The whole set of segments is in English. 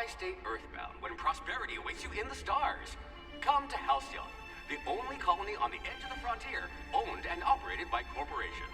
why stay earthbound when prosperity awaits you in the stars? Come to Halcyon, the only colony on the edge of the frontier, owned and operated by corporations.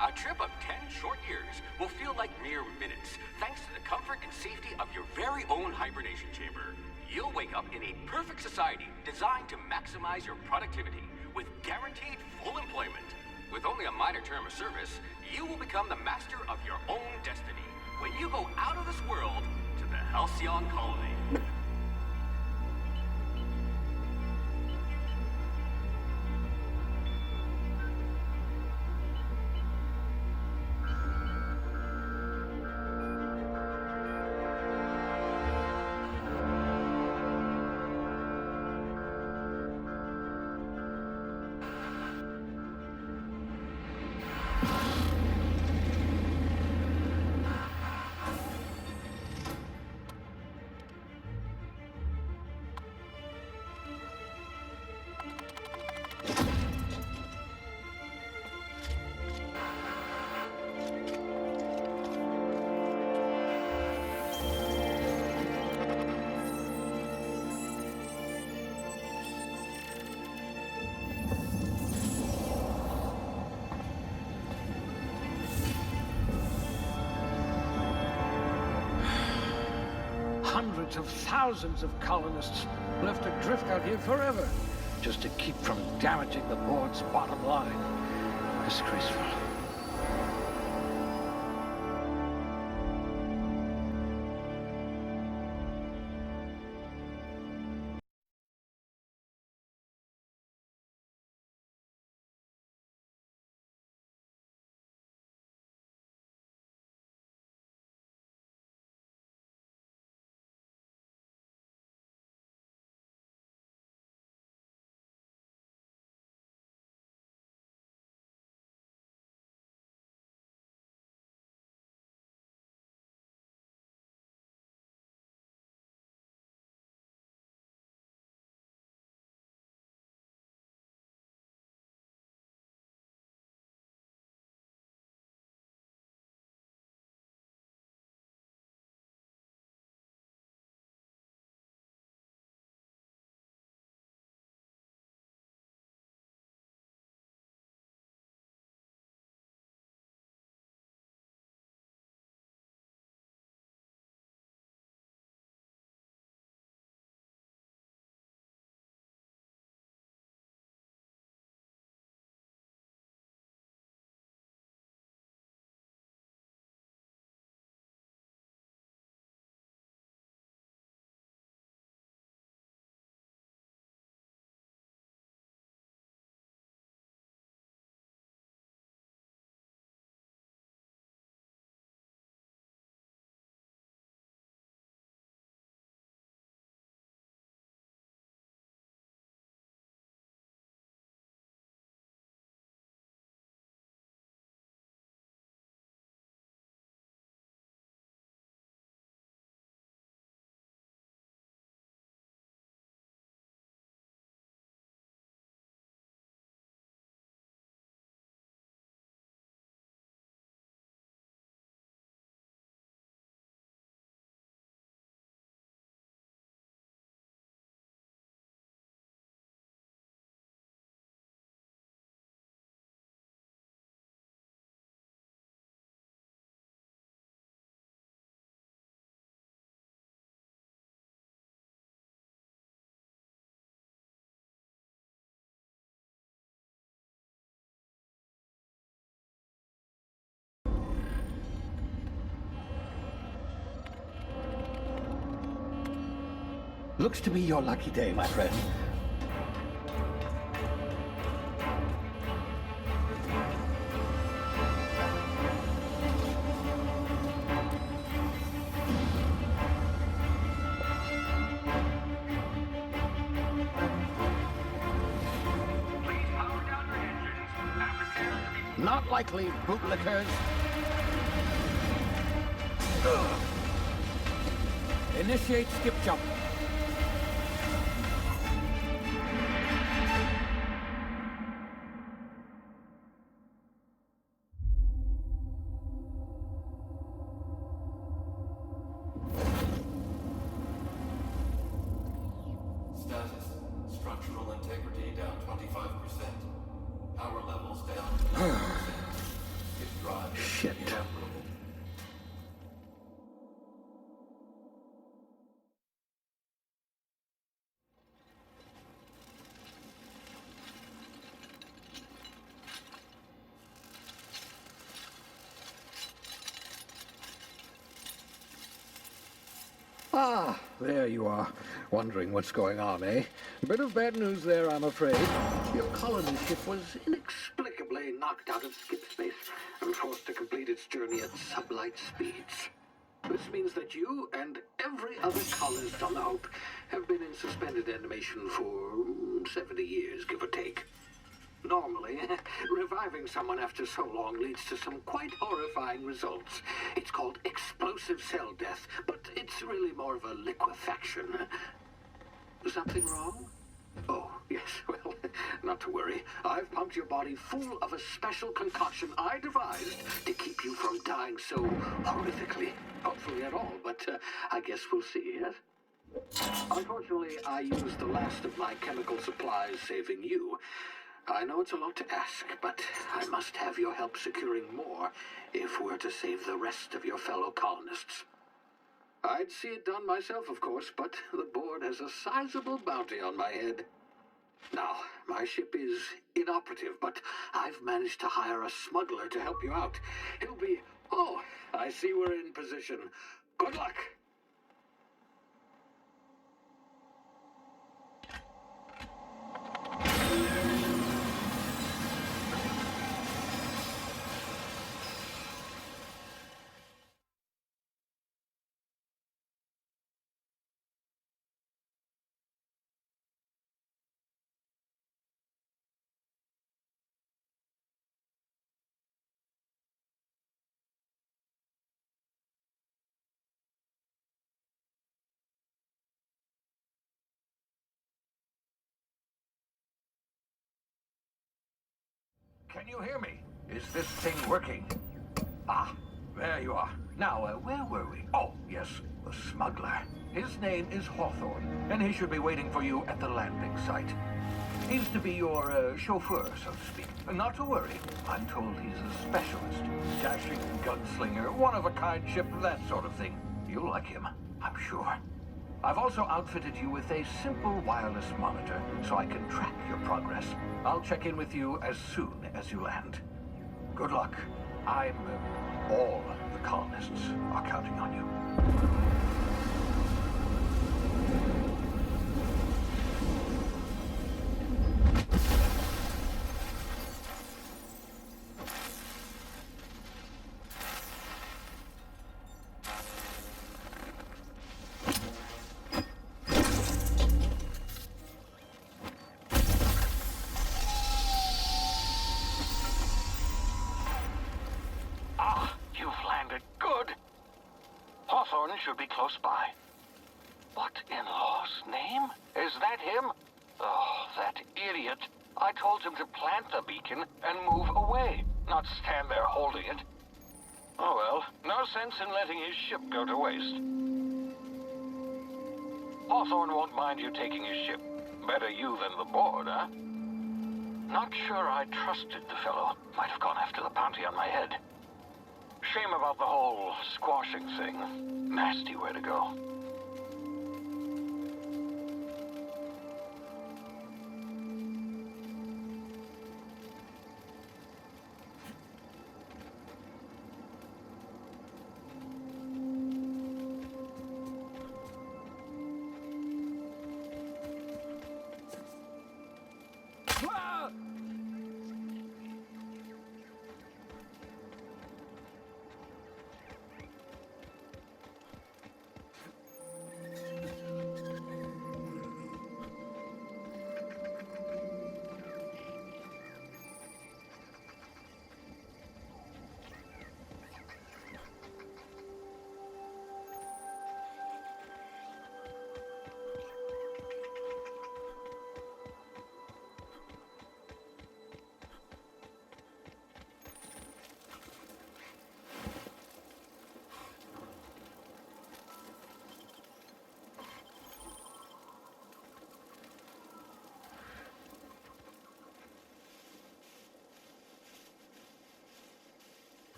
A trip of 10 short years will feel like mere minutes, thanks to the comfort and safety of your very own hibernation chamber. You'll wake up in a perfect society designed to maximize your productivity, with guaranteed full employment. With only a minor term of service, you will become the master of your own destiny when you go out of this world to the Halcyon colony. Hundreds of thousands of colonists left adrift out here forever, just to keep from damaging the board's bottom line. Disgraceful. Looks to be your lucky day, my friend. Not likely, bootlickers. Initiate skip jump. Ah, there you are. Wondering what's going on, eh? Bit of bad news there, I'm afraid. Your colony ship was inexplicably knocked out of skip space and forced to complete its journey at sublight speeds. This means that you and every other colonist on the Hope have been in suspended animation for 70 years, give or take. Normally, reviving someone after so long leads to some quite horrifying results. It's called explosive cell death, but it's really more of a liquefaction. Something wrong? Oh, yes, well, not to worry. I've pumped your body full of a special concoction I devised to keep you from dying so horrifically. Hopefully at all, but I guess we'll see, yes? Unfortunately, I used the last of my chemical supplies saving you. I know it's a lot to ask, but I must have your help securing more if we're to save the rest of your fellow colonists. I'd see it done myself, of course, but the board has a sizable bounty on my head. Now, my ship is inoperative, but I've managed to hire a smuggler to help you out. He'll be... Oh, I see we're in position. Good luck! Can you hear me? Is this thing working? Ah, there you are. Now, where were we? Oh, yes, the smuggler. His name is Hawthorne, and he should be waiting for you at the landing site. He's to be your chauffeur, so to speak. Not to worry. I'm told he's a specialist. Dashing gunslinger, one-of-a-kind ship, that sort of thing. You'll like him, I'm sure. I've also outfitted you with a simple wireless monitor, so I can track your progress. I'll check in with you as soon as you land. Good luck. All the colonists are counting on you. Should be close by. What in law's name? Is that him? Oh, that idiot. I told him to plant the beacon and move away, not stand there holding it. Oh well, no sense in letting his ship go to waste. Hawthorne won't mind you taking his ship. Better you than the board, huh? Not sure I trusted the fellow. Might have gone after the bounty on my head. Shame about the whole squashing thing. Nasty way to go.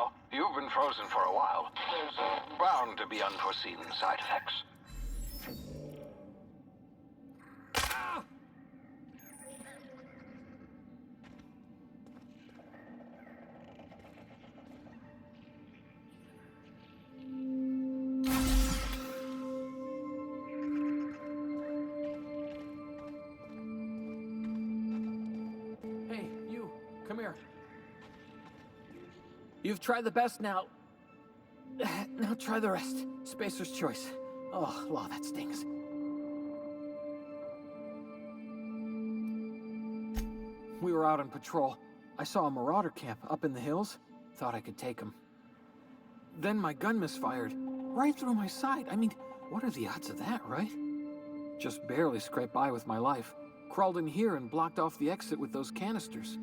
now. You've been frozen for a while. There's bound to be unforeseen side effects. Hey, you, come here. You've tried the best now. Now try the rest. Spacer's choice. Oh, law, that stings. We were out on patrol. I saw a marauder camp up in the hills. Thought I could take him. Then my gun misfired. Right through my side. I mean, what are the odds of that, right? Just barely scraped by with my life. Crawled in here and blocked off the exit with those canisters.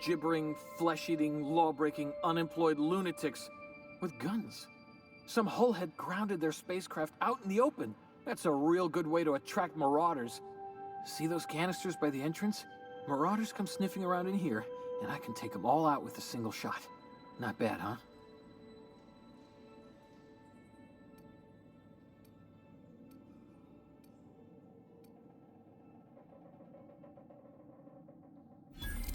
Gibbering, flesh-eating, law-breaking, unemployed lunatics with guns. Some hullhead grounded their spacecraft out in the open. That's a real good way to attract marauders. See those canisters by the entrance? Marauders come sniffing around in here, and I can take them all out with a single shot. Not bad, huh?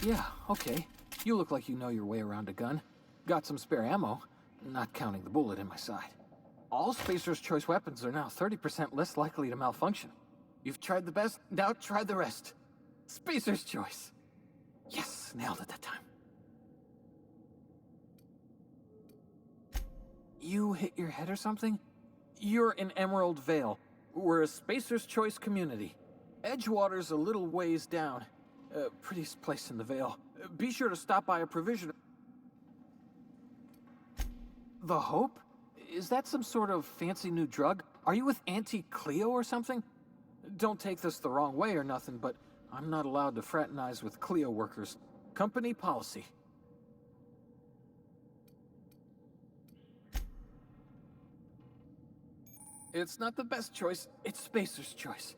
Yeah, okay. You look like you know your way around a gun. Got some spare ammo, not counting the bullet in my side. All Spacer's choice weapons are now 30% less likely to malfunction. You've tried the best, now try the rest. Spacer's choice. Yes, nailed it that time. You hit your head or something? You're in Emerald Vale. We're a Spacer's choice community. Edgewater's a little ways down. Prettiest place in the Vale. Be sure to stop by a provision. The Hope? Is that some sort of fancy new drug? Are you with Auntie Cleo or something? Don't take this the wrong way or nothing, but I'm not allowed to fraternize with Cleo workers. Company policy. It's not the best choice, it's Spacer's choice.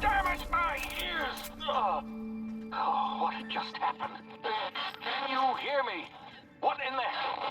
Damn it, my ears! Oh, what had just happened? Can you hear me? What in the hell?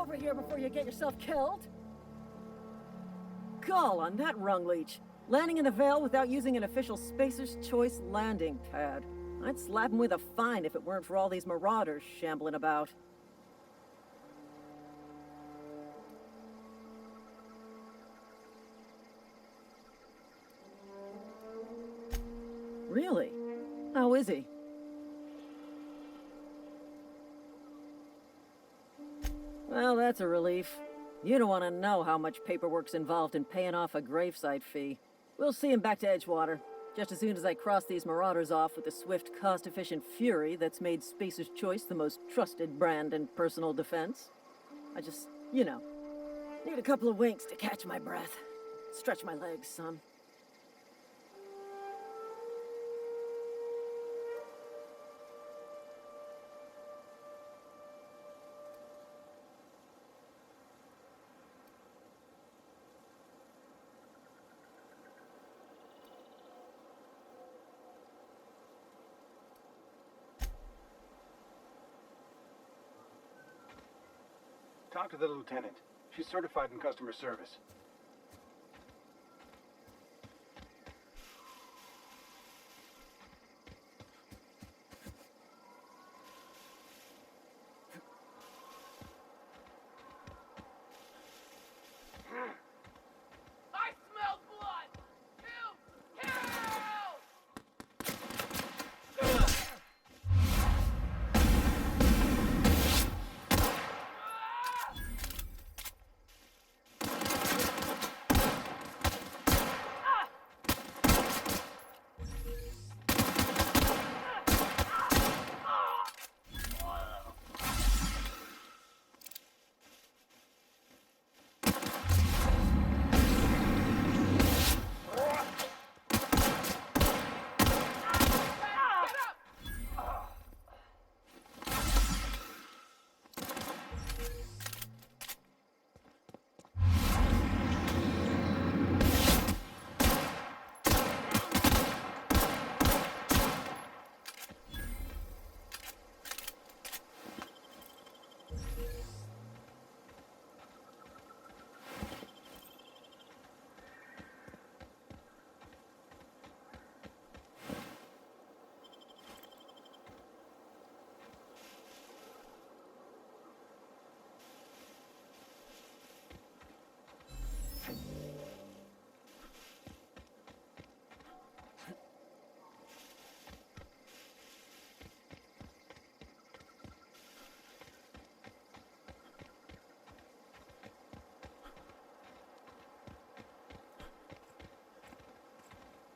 Over here before you get yourself killed. Gall on that rung leech. Landing in the Vale without using an official Spacer's Choice landing pad. I'd slap him with a fine if it weren't for all these marauders shambling about. Really? How is he? Well, that's a relief. You don't want to know how much paperwork's involved in paying off a gravesite fee. We'll see him back to Edgewater, just as soon as I cross these marauders off with the swift, cost-efficient fury that's made Spacer's Choice the most trusted brand in personal defense. I just, need a couple of winks to catch my breath. Stretch my legs, son. Talk to the lieutenant. She's certified in customer service. I smell blood!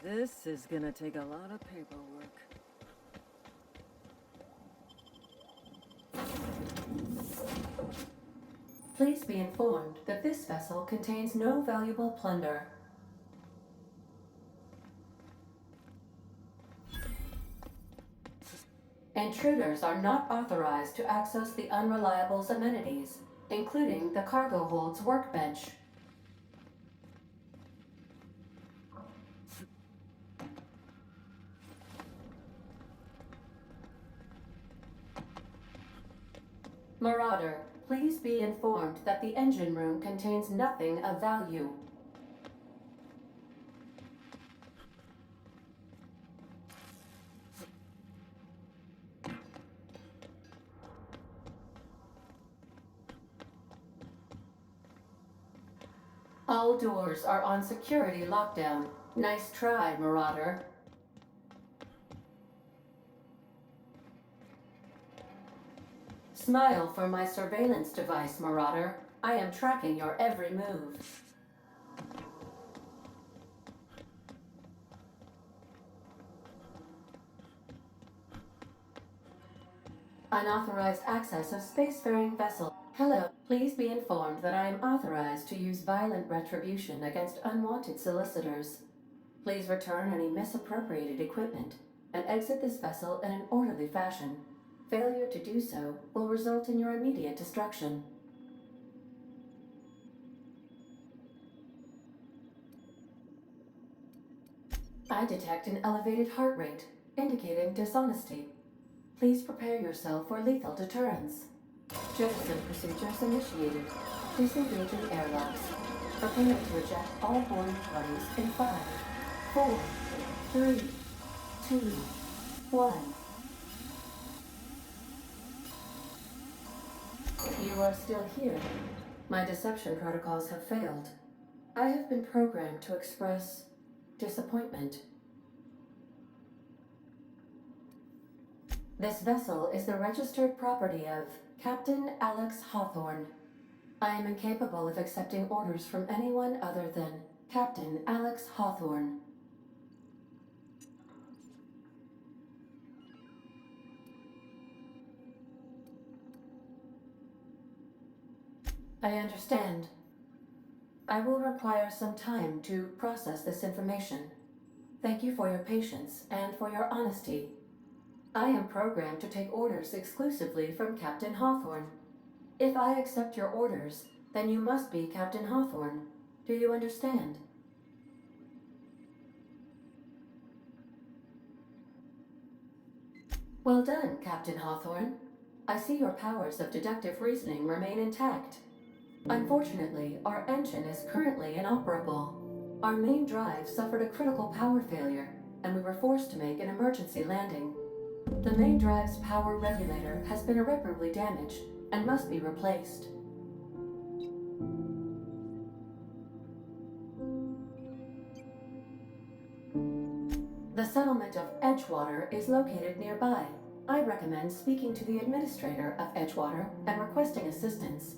This is gonna take a lot of paperwork. Please be informed that this vessel contains no valuable plunder. Intruders are not authorized to access the Unreliable's amenities, including the cargo hold's workbench. Marauder, please be informed that the engine room contains nothing of value. All doors are on security lockdown. Nice try, Marauder. Smile for my surveillance device, Marauder. I am tracking your every move. Unauthorized access of spacefaring vessel. Hello, please be informed that I am authorized to use violent retribution against unwanted solicitors. Please return any misappropriated equipment and exit this vessel in an orderly fashion. Failure to do so will result in your immediate destruction. I detect an elevated heart rate, indicating dishonesty. Please prepare yourself for lethal deterrence. Jettison procedures initiated. Disengaging airlocks. Prepare to eject all boarding parties in 5, 4, 3, 2, 1. You are still here. My deception protocols have failed. I have been programmed to express disappointment. This vessel is the registered property of Captain Alex Hawthorne. I am incapable of accepting orders from anyone other than Captain Alex Hawthorne. I understand. I will require some time to process this information. Thank you for your patience and for your honesty. I am programmed to take orders exclusively from Captain Hawthorne. If I accept your orders, then you must be Captain Hawthorne. Do you understand? Well done, Captain Hawthorne. I see your powers of deductive reasoning remain intact. Unfortunately, our engine is currently inoperable. Our main drive suffered a critical power failure, and we were forced to make an emergency landing. The main drive's power regulator has been irreparably damaged and must be replaced. The settlement of Edgewater is located nearby. I recommend speaking to the administrator of Edgewater and requesting assistance.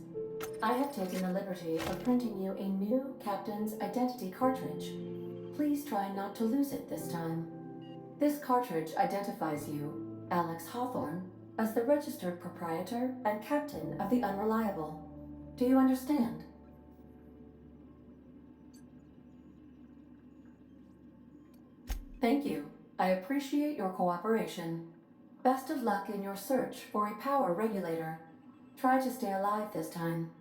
I have taken the liberty of printing you a new captain's identity cartridge. Please try not to lose it this time. This cartridge identifies you, Alex Hawthorne, as the registered proprietor and captain of the Unreliable. Do you understand? Thank you. I appreciate your cooperation. Best of luck in your search for a power regulator. Try to stay alive this time.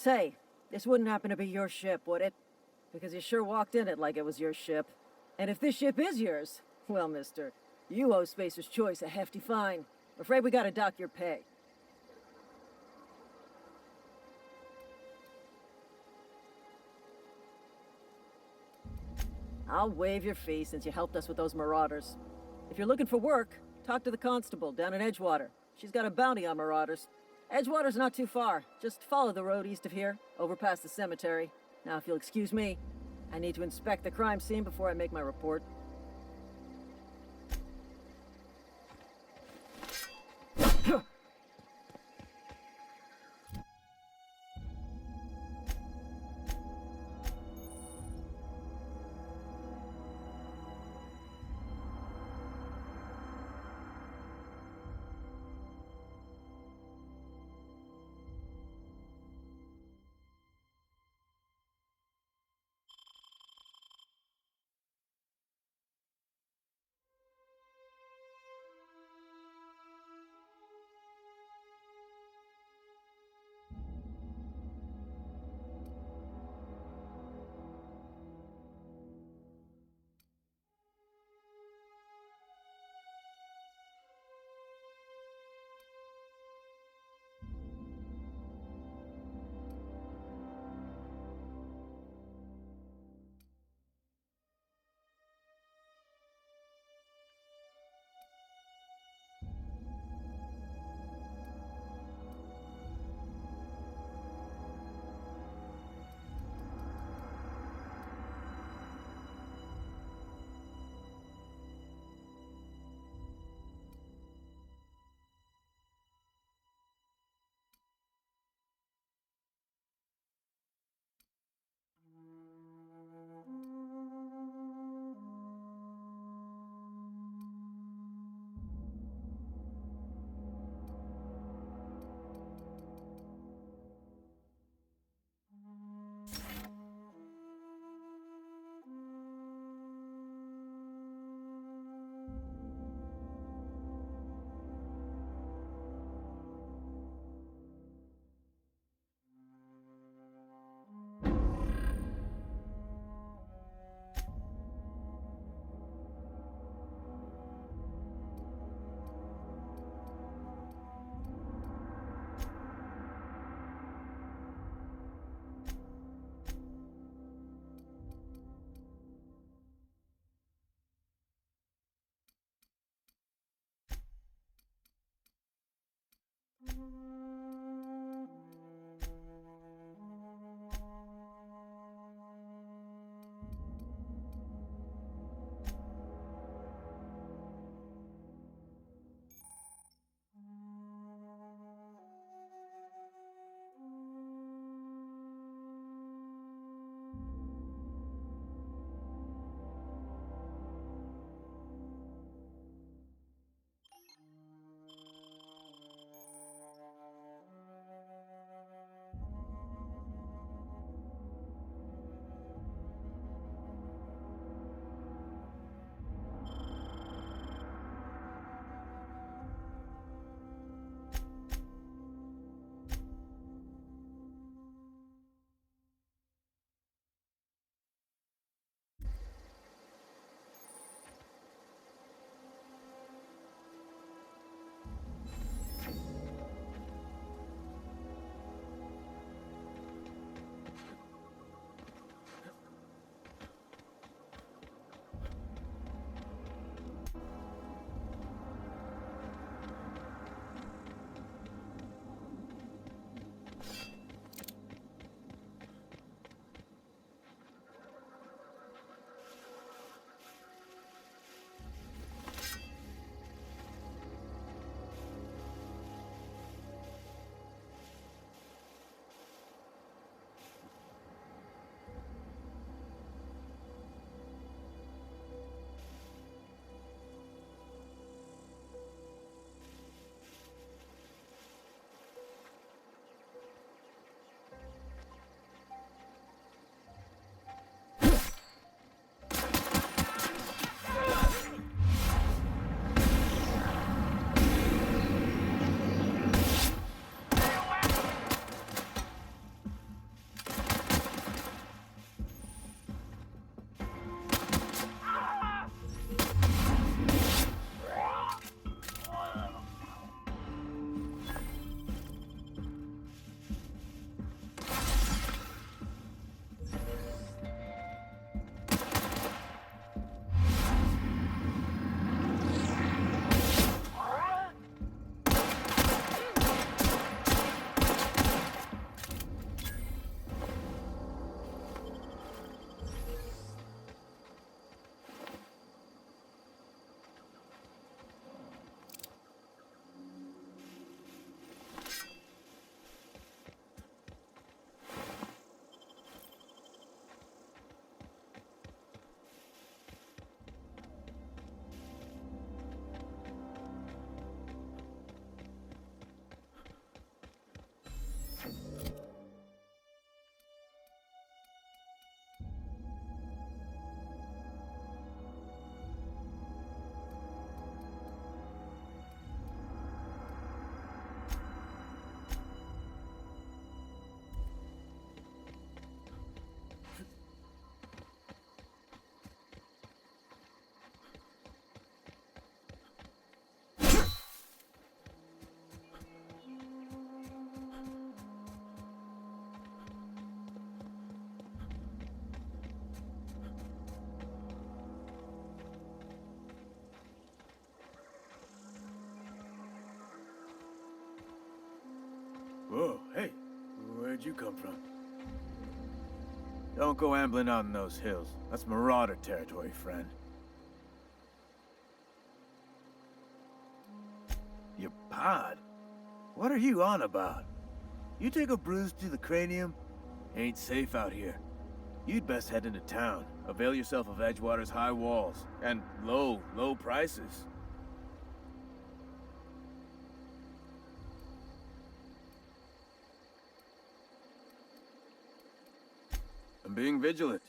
Say, this wouldn't happen to be your ship, would it? Because you sure walked in it like it was your ship. And if this ship is yours, well, mister, You owe Spacer's Choice a hefty fine. Afraid we gotta dock your pay. I'll waive your fee since you helped us with those marauders. If you're looking for work, talk to the constable down in Edgewater. She's got a bounty on marauders. Edgewater's not too far. Just follow the road east of here, over past the cemetery. Now, if you'll excuse me, I need to inspect the crime scene before I make my report. Where'd you come from? Don't go ambling out in those hills. That's marauder territory, friend. Your pod? What are you on about? You take a bruise to the cranium? Ain't safe out here. You'd best head into town. Avail yourself of Edgewater's high walls. And low prices. I'm being vigilant.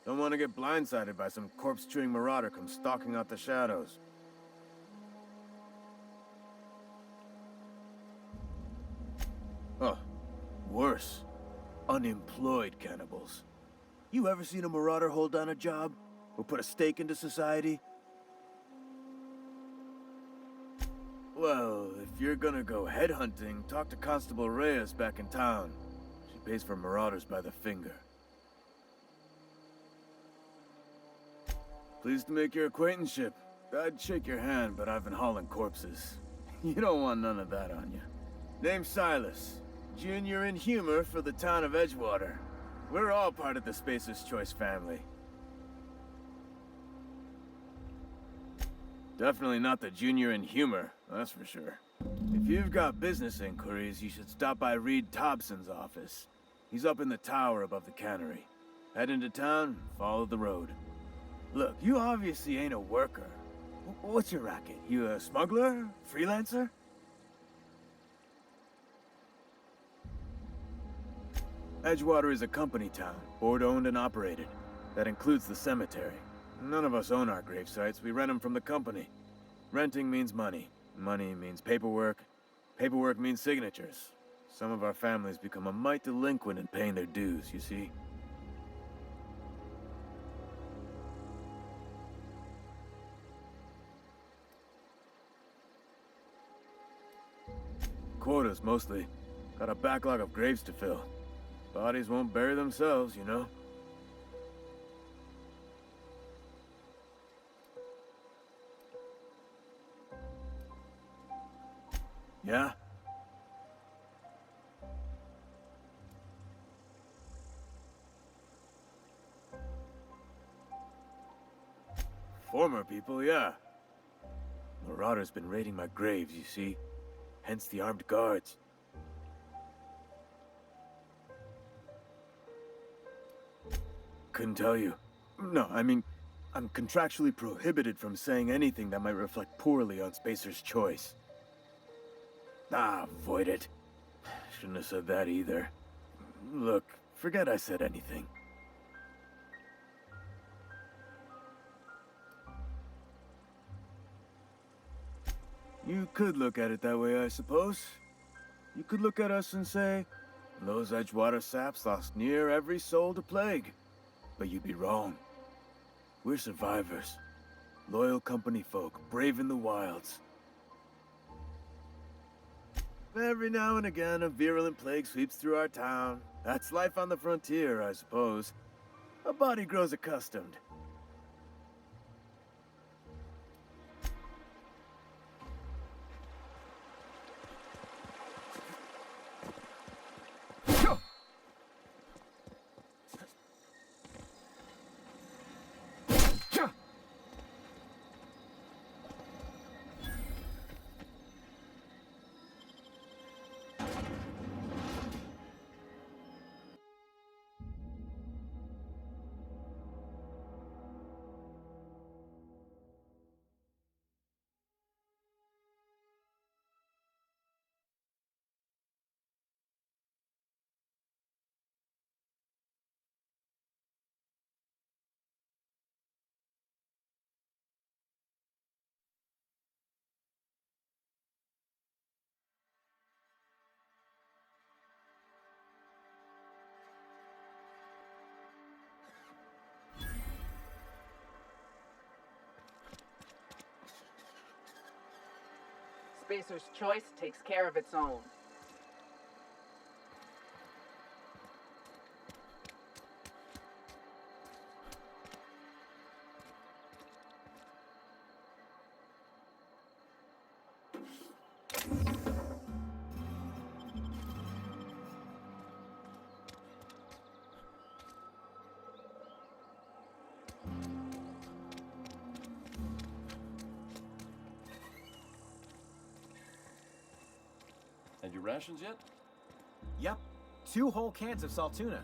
Don't want to get blindsided by some corpse-chewing marauder come stalking out the shadows. Oh, worse. Unemployed cannibals. You ever seen a marauder hold down a job? Or put a stake into society? Well, if you're gonna go headhunting, talk to Constable Reyes back in town. She pays for marauders by the finger. Pleased to make your acquaintanceship. I'd shake your hand, but I've been hauling corpses. You don't want none of that on you. Name's Silas. Junior in humor for the town of Edgewater. We're all part of the Spacer's Choice family. Definitely not the junior in humor, that's for sure. If you've got business inquiries, you should stop by Reed Thompson's office. He's up in the tower above the cannery. Head into town, follow the road. Look, you obviously ain't a worker. What's your racket? You a smuggler? Freelancer? Edgewater is a company town, board-owned and operated. That includes the cemetery. None of us own our grave sites, we rent them from the company. Renting means money. Money means paperwork. Paperwork means signatures. Some of our families become a mite delinquent in paying their dues, you see? Quotas, mostly. Got a backlog of graves to fill. Bodies won't bury themselves, you know? Yeah? Former people, yeah. Marauders been raiding my graves, you see? Hence the armed guards. Couldn't tell you. No, I mean, I'm contractually prohibited from saying anything that might reflect poorly on Spacer's Choice. Ah, avoid it. Shouldn't have said that either. Look, forget I said anything. You could look at it that way, I suppose. You could look at us and say, those Edgewater saps lost near every soul to plague. But you'd be wrong. We're survivors. Loyal company folk, brave in the wilds. Every now and again, a virulent plague sweeps through our town. That's life on the frontier, I suppose. A body grows accustomed. Spacer's Choice takes care of its own. Had your rations yet? Yep. 2 whole cans of salt tuna.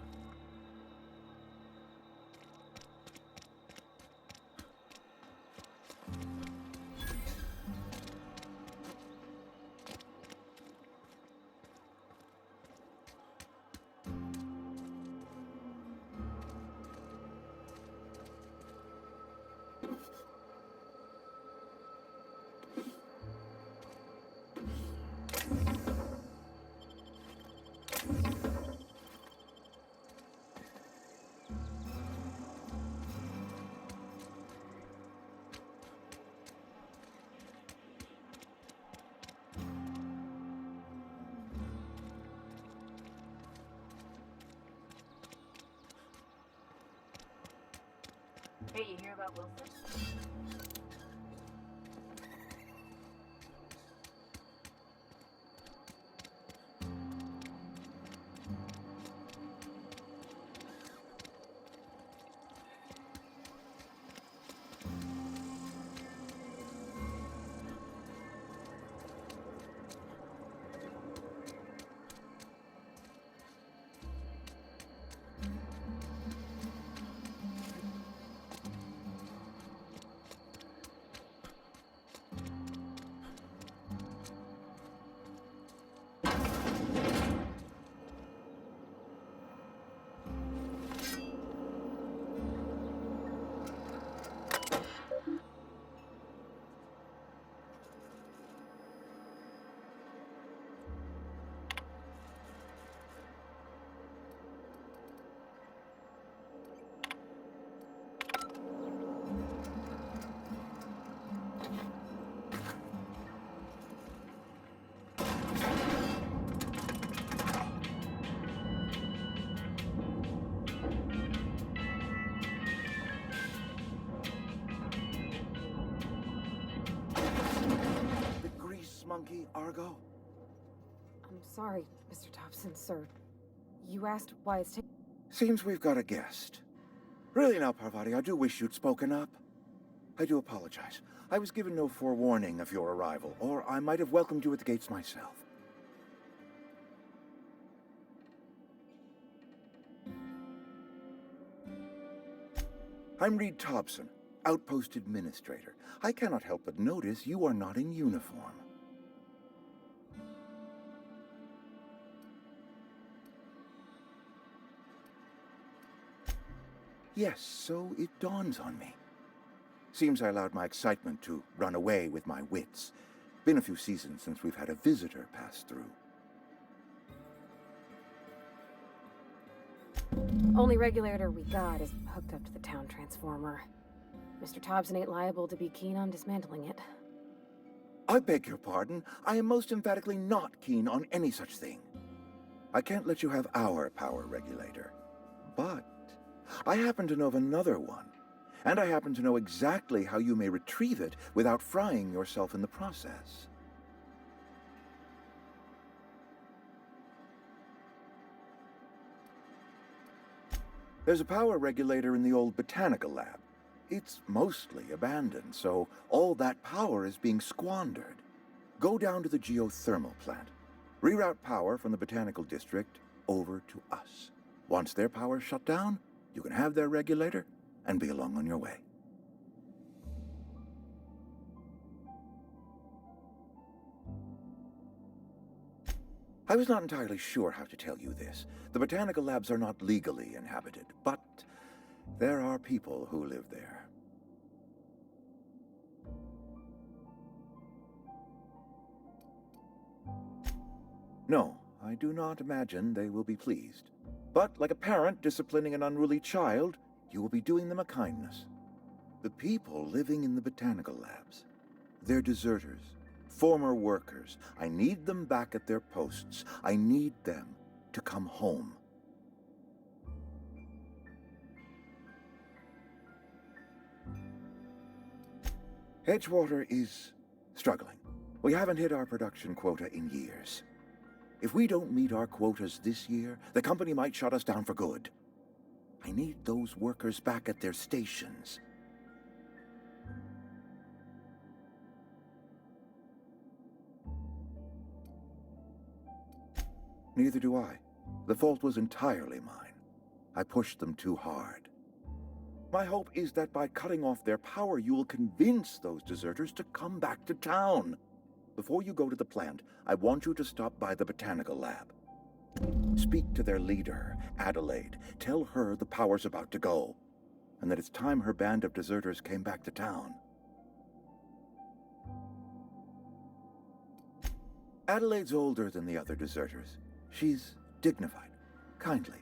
Hey, you hear about Wilson? Monkey, Argo? I'm sorry, Mr. Thompson, sir. You asked why it's taking... Seems we've got a guest. Really now, Parvati, I do wish you'd spoken up. I do apologize. I was given no forewarning of your arrival, or I might have welcomed you at the gates myself. I'm Reed Thompson, Outpost Administrator. I cannot help but notice you are not in uniform. Yes, so it dawns on me. Seems I allowed my excitement to run away with my wits. Been a few seasons since we've had a visitor pass through. Only regulator we got is hooked up to the town transformer. Mr. Thompson ain't liable to be keen on dismantling it. I beg your pardon. I am most emphatically not keen on any such thing. I can't let you have our power regulator. But I happen to know of another one, and I happen to know exactly how you may retrieve it without frying yourself in the process. There's a power regulator in the old botanical lab. It's mostly abandoned, so all that power is being squandered. Go down to the geothermal plant. Reroute power from the botanical district over to us. Once their power's shut down, you can have their regulator and be along on your way. I was not entirely sure how to tell you this. The botanical labs are not legally inhabited, but there are people who live there. No, I do not imagine they will be pleased. But like a parent disciplining an unruly child, you will be doing them a kindness. The people living in the botanical labs, they're deserters, former workers. I need them back at their posts. I need them to come home. Edgewater is struggling. We haven't hit our production quota in years. If we don't meet our quotas this year, the company might shut us down for good. I need those workers back at their stations. Neither do I. The fault was entirely mine. I pushed them too hard. My hope is that by cutting off their power, you will convince those deserters to come back to town. Before you go to the plant, I want you to stop by the botanical lab. Speak to their leader, Adelaide. Tell her the power's about to go, and that it's time her band of deserters came back to town. Adelaide's older than the other deserters. She's dignified, kindly.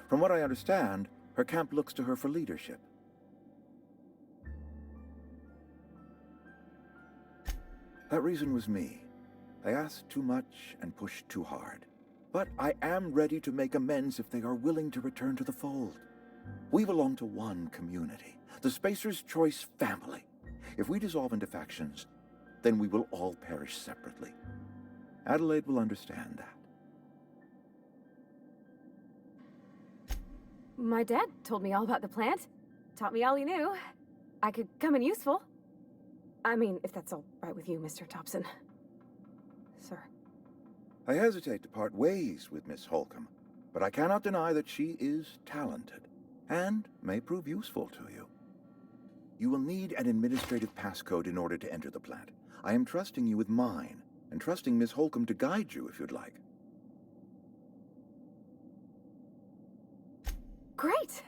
From what I understand, her camp looks to her for leadership. That reason was me. I asked too much and pushed too hard. But I am ready to make amends if they are willing to return to the fold. We belong to one community, the Spacer's Choice family. If we dissolve into factions, then we will all perish separately. Adelaide will understand that. My dad told me all about the plant. Taught me all he knew. I could come in useful. I mean, if that's all right with you, Mr. Thompson. Sir. I hesitate to part ways with Miss Holcomb, but I cannot deny that she is talented and may prove useful to you. You will need an administrative passcode in order to enter the plant. I am trusting you with mine, and trusting Miss Holcomb to guide you if you'd like. Great!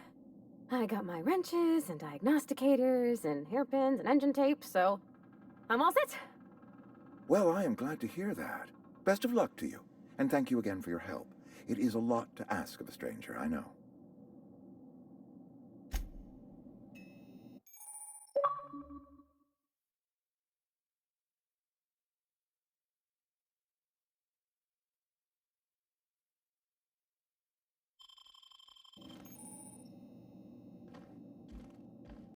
I got my wrenches and diagnosticators and hairpins and engine tape, so I'm all set. Well, I am glad to hear that. Best of luck to you, and thank you again for your help. It is a lot to ask of a stranger, I know.